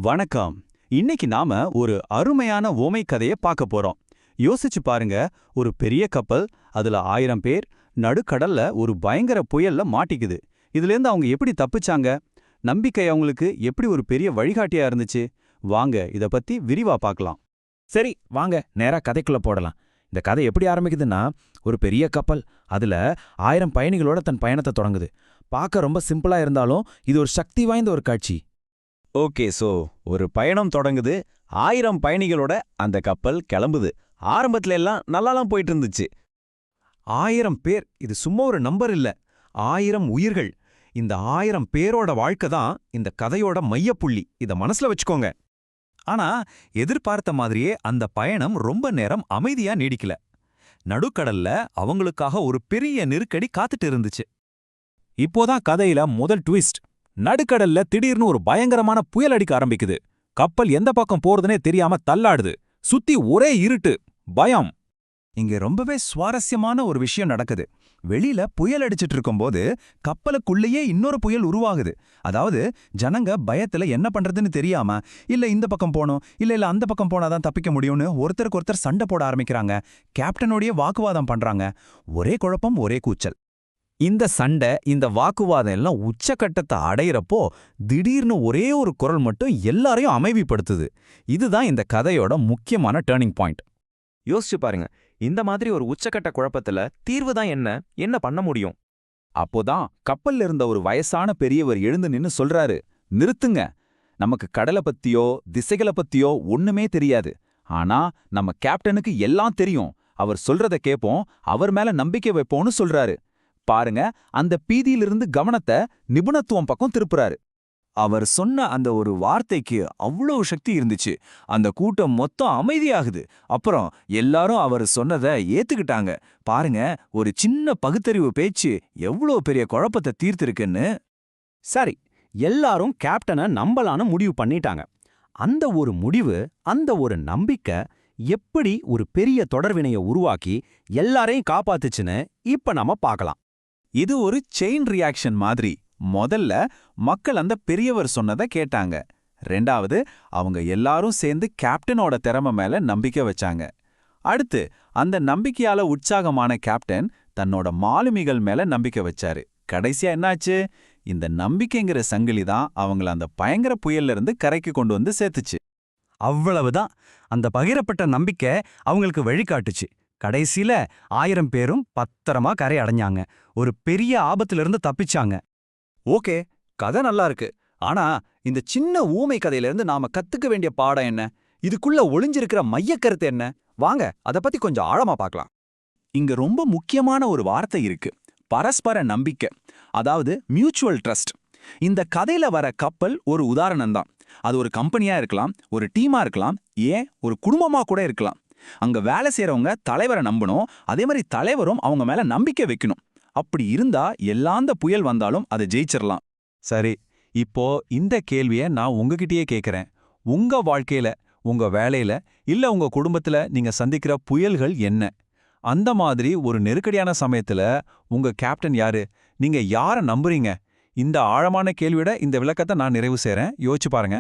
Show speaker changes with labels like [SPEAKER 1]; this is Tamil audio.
[SPEAKER 1] வணக்கம். இன்னைக்கு நாம ஒரு அருமையான ஓமை கதைய பார்க்க போறோம். யோசிச்சு பாருங்க, ஒரு பெரிய கப்பல், அதுல 1000 பேர், நடுக்கடல்ல ஒரு பயங்கர புயல்ல மாட்டிக்குது. இதுலேருந்து அவங்க எப்படி தப்பிச்சாங்க? நம்பிக்கை அவங்களுக்கு எப்படி ஒரு பெரிய வழிகாட்டியா இருந்துச்சு? வாங்க இத பத்தி விரிவா பார்க்கலாம்.
[SPEAKER 2] சரி, வாங்க நேரா கதைக்குள்ள போடலாம். இந்த கதை எப்படி ஆரம்பிக்குதுன்னா, ஒரு பெரிய கப்பல், அதுல 1000 பயணிகளோட தன் பயணத்தை தொடங்குது. பார்க்க ரொம்ப சிம்பிளா இருந்தாலும் இது ஒரு சக்தி வாய்ந்த ஒரு காட்சி.
[SPEAKER 3] ஓகே, ஒரு பயணம் தொடங்குது. 1000 பயணிகளோட அந்த கப்பல் கிளம்புது. ஆரம்பத்துல எல்லாம் நல்லாலாம் போயிட்டு இருந்துச்சு.
[SPEAKER 1] 1000 பேர், இது சும்மா ஒரு நம்பர் இல்ல. 1000 உயிர்கள். இந்த 1000 பேரோட வாழ்க்கை தான் இந்த கதையோட மையப்புள்ளி. இத மனசுல வச்சுக்கோங்க. ஆனா எதிர்பார்த்த மாதிரியே அந்த பயணம் ரொம்ப நேரம் அமைதியா நீடிக்கல. நடுக்கடல்ல அவங்களுக்காக ஒரு பெரிய நெருக்கடி காத்துட்டு இருந்துச்சு.
[SPEAKER 2] இப்போதான் கதையில முதல் ட்விஸ்ட். நடுக்கடல்ல திடீர்னு ஒரு பயங்கரமான புயல் அடிக்க ஆரம்பிக்குது. கப்பல் எந்த பக்கம் போறதுனே தெரியாம தள்ளாடுது. சுத்தி ஒரே இருட்டு, பயம்.
[SPEAKER 1] இங்க ரொம்பவே சுவாரஸ்யமான ஒரு விஷயம் நடக்குது. வெளியில புயல் அடிச்சிட்டு இருக்கும்போது கப்பலுக்குள்ளேயே இன்னொரு புயல் உருவாகுது. அதாவது ஜனங்க பயத்துல என்ன பண்றதுன்னு தெரியாம, இல்ல இந்த பக்கம் போகணும், இல்ல அந்த பக்கம் போனாதான் தப்பிக்க முடியும்னு ஒருத்தருக்கு ஒருத்தர் சண்டை போட ஆரம்பிக்கிறாங்க. கேப்டனோடைய வாக்குவாதம் பண்றாங்க. ஒரே குழப்பம், ஒரே கூச்சல். இந்த சண்டை, இந்த வாக்குவாதம் எல்லாம் உச்சக்கட்டத்தை அடையிறப்போ திடீர்னு ஒரே ஒரு குரல் மட்டும் எல்லாரையும் அமைதிப்படுத்துது. இதுதான் இந்த கதையோட முக்கியமான டேர்னிங் பாயிண்ட்.
[SPEAKER 3] யோசிச்சு பாருங்க, இந்த மாதிரி ஒரு உச்சக்கட்ட குழப்பத்துல தீர்வு தான் என்ன பண்ண முடியும்?
[SPEAKER 1] அப்போதான் கப்பல்ல இருந்த ஒரு வயசான பெரியவர் எழுந்து நின்னு சொல்றாரு, நிறுத்துங்க. நமக்கு கடலை பத்தியோ திசைகளை பத்தியோ ஒண்ணுமே தெரியாது. ஆனா நம்ம கேப்டனுக்கு எல்லாம் தெரியும். அவர் சொல்றத கேப்போம், அவர் மேல நம்பிக்கை வைப்போம்னு சொல்றாரு. பாருங்க, அந்த பீதியிலிருந்து கவனத்தை நிபுணத்துவம் பக்கம் திருப்புறாரு. அவர் சொன்ன அந்த ஒரு வார்த்தைக்கு அவ்வளவு சக்தி இருந்துச்சு. அந்த கூட்டம் மொத்தம் அமைதியாகுது. அப்புறம் எல்லாரும் அவர் சொன்னதை ஏத்துக்கிட்டாங்க. பாருங்க, ஒரு சின்ன பகுத்தறிவு பேச்சு எவ்வளோ பெரிய குழப்பத்தை தீர்த்திருக்குன்னு.
[SPEAKER 2] சரி, எல்லாரும் கேப்டனை நம்பலான்னு முடிவு பண்ணிட்டாங்க. அந்த ஒரு முடிவு, அந்த ஒரு நம்பிக்கை எப்படி ஒரு பெரிய தொடர்வினையை உருவாக்கி எல்லாரையும் காப்பாத்துச்சுன்னு இப்ப நாம பார்க்கலாம்.
[SPEAKER 1] இது ஒரு செயின் ரியாக்ஷன் மாதிரி. முதல்ல மக்கள் அந்த பெரியவர் சொன்னதை கேட்டாங்க. ரெண்டாவது, அவங்க எல்லாரும் சேர்ந்து கேப்டனோட திறமை மேல நம்பிக்கை வச்சாங்க. அடுத்து, அந்த நம்பிக்கையால உற்சாகமான கேப்டன் தன்னோட மாலுமிகள் மேல நம்பிக்கை வச்சாரு. கடைசியா என்னாச்சு? இந்த நம்பிக்கைங்கிற சங்கிலி தான் அவங்கள அந்த பயங்கர புயல்ல இருந்து கரைக்கு கொண்டு வந்து சேர்த்துச்சு.
[SPEAKER 4] அவ்வளவுதான். அந்த பகிரப்பட்ட நம்பிக்கை அவங்களுக்கு வழிகாட்டுச்சு. கடைசியில 1000 பேரும் பத்திரமா கரை அடைஞ்சாங்க. ஒரு பெரிய ஆபத்திலிருந்து தப்பிச்சாங்க.
[SPEAKER 1] ஓகே, கதை நல்லா இருக்கு. ஆனா இந்த சின்ன ஊமை கதையிலிருந்து நாம கத்துக்க வேண்டிய பாடம் என்ன? இதுக்குள்ள ஒளிஞ்சிருக்கிற மையக்கருத்து என்ன? வாங்க அத பத்தி கொஞ்சம் ஆழமா பார்க்கலாம். இங்க ரொம்ப முக்கியமான ஒரு வார்த்தை இருக்கு, பரஸ்பர நம்பிக்கை. அதாவது மியூச்சுவல் ட்ரஸ்ட். இந்த கதையில வர கப்பல் ஒரு உதாரணம் தான். அது ஒரு கம்பெனியா இருக்கலாம், ஒரு டீமா இருக்கலாம், ஏன் ஒரு குடும்பமா கூட இருக்கலாம். அங்க வேலை செய்யறவங்க தலைவரை நம்பணும், அதே மாதிரி தலைவரும் அவங்க மேல நம்பிக்கை வைக்கணும். அப்படி இருந்தா எல்லாந்த புயல் வந்தாலும் அதை ஜெயிச்சிடலாம். சரி, இப்போ இந்த கேள்வியை நான் உங்ககிட்டயே கேட்கிறேன். உங்க வாழ்க்கையில, உங்க வேலையில, இல்ல உங்க குடும்பத்துல நீங்க சந்திக்கிற புயல்கள் என்ன? அந்த மாதிரி ஒரு நெருக்கடியான சமயத்துல உங்க கேப்டன் யாரு? நீங்க யாரை நம்புறீங்க? இந்த ஆழமான கேள்வியோட இந்த விளக்கத்தை நான் நிறைவு செய்றேன். யோசிச்சு பாருங்க.